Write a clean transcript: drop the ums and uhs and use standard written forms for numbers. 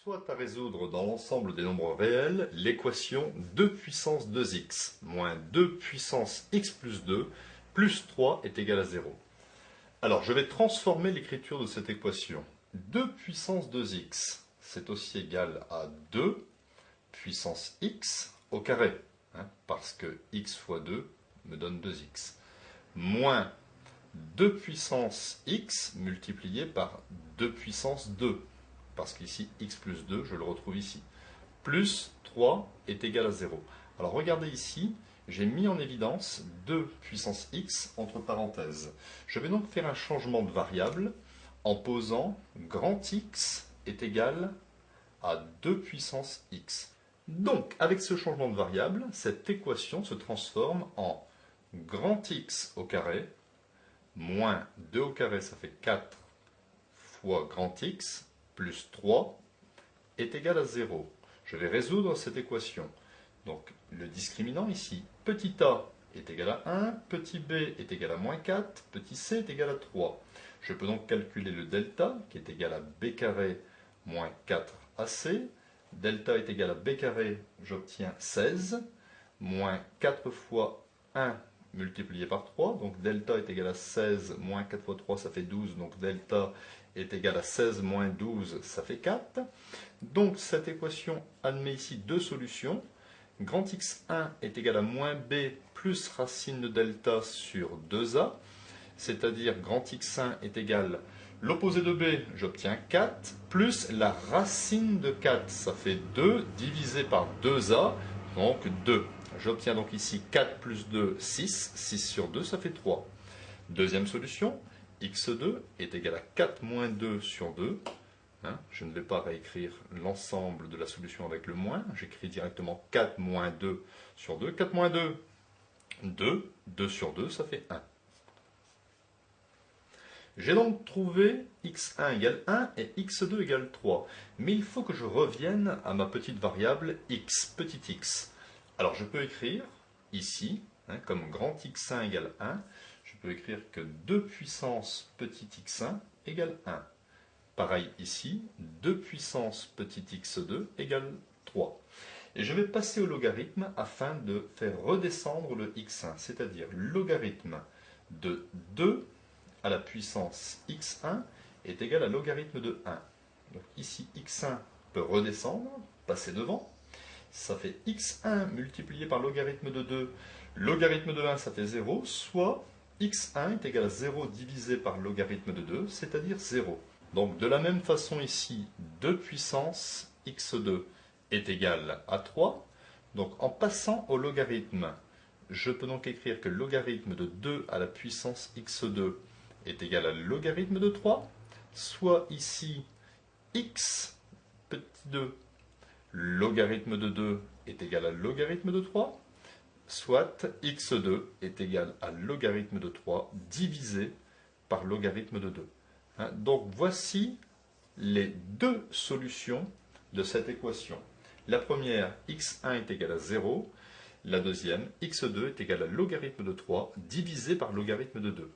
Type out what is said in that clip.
Soit à résoudre dans l'ensemble des nombres réels l'équation 2 puissance 2x moins 2 puissance x plus 3 est égal à 0. Alors, je vais transformer l'écriture de cette équation. 2 puissance 2x, c'est aussi égal à 2 puissance x au carré, parce que x fois 2 me donne 2x, moins 2 puissance x multiplié par 2 puissance 2, parce qu'ici x plus 2, je le retrouve ici, plus 3 est égal à 0. Alors regardez ici, j'ai mis en évidence 2 puissance x entre parenthèses. Je vais donc faire un changement de variable en posant grand X est égal à 2 puissance x. Donc, avec ce changement de variable, cette équation se transforme en grand X au carré moins 2 au carré, ça fait 4 fois grand X, plus 3 est égal à 0. Je vais résoudre cette équation. Donc, le discriminant ici, petit a est égal à 1, petit b est égal à moins 4, petit c est égal à 3. Je peux donc calculer le delta, qui est égal à b carré moins 4ac. Delta est égal à b carré, j'obtiens 16, moins 4 fois 1 multiplié par 3, donc delta est égal à 16, moins 4 fois 3, ça fait 12, donc delta est égal à 16 moins 12, ça fait 4. Donc cette équation admet ici deux solutions. Grand X1 est égal à moins b plus racine de delta sur 2a, c'est-à-dire grand X1 est égal, l'opposé de b, j'obtiens 4, plus la racine de 4, ça fait 2, divisé par 2a, donc 2. J'obtiens donc ici 4 plus 2, 6, 6 sur 2, ça fait 3. Deuxième solution, x2 est égal à 4 moins 2 sur 2. Je ne vais pas réécrire l'ensemble de la solution avec le moins, j'écris directement 4 moins 2 sur 2. 4 moins 2, 2, 2 sur 2, ça fait 1. J'ai donc trouvé x1 égale 1 et x2 égale 3. Mais il faut que je revienne à ma petite variable x, petit x. Alors je peux écrire ici, comme grand x1 égale 1, je peux écrire que 2 puissance petit x1 égale 1. Pareil ici, 2 puissance petit x2 égale 3. Et je vais passer au logarithme afin de faire redescendre le x1, c'est-à-dire logarithme de 2 à la puissance x1 est égal à logarithme de 1. Donc ici, x1 peut redescendre, passer devant. Ça fait x1 multiplié par logarithme de 2. Logarithme de 1, ça fait 0, soit x1 est égal à 0 divisé par logarithme de 2, c'est-à-dire 0. Donc de la même façon ici, 2 puissance x2 est égal à 3. Donc en passant au logarithme, je peux donc écrire que logarithme de 2 à la puissance x2 est égal à logarithme de 3, soit ici x petit 2 logarithme de 2 est égal à logarithme de 3, soit x2 est égal à logarithme de 3 divisé par logarithme de 2. Donc voici les deux solutions de cette équation. La première, x1 est égal à 0. La deuxième, x2 est égal à logarithme de 3 divisé par logarithme de 2.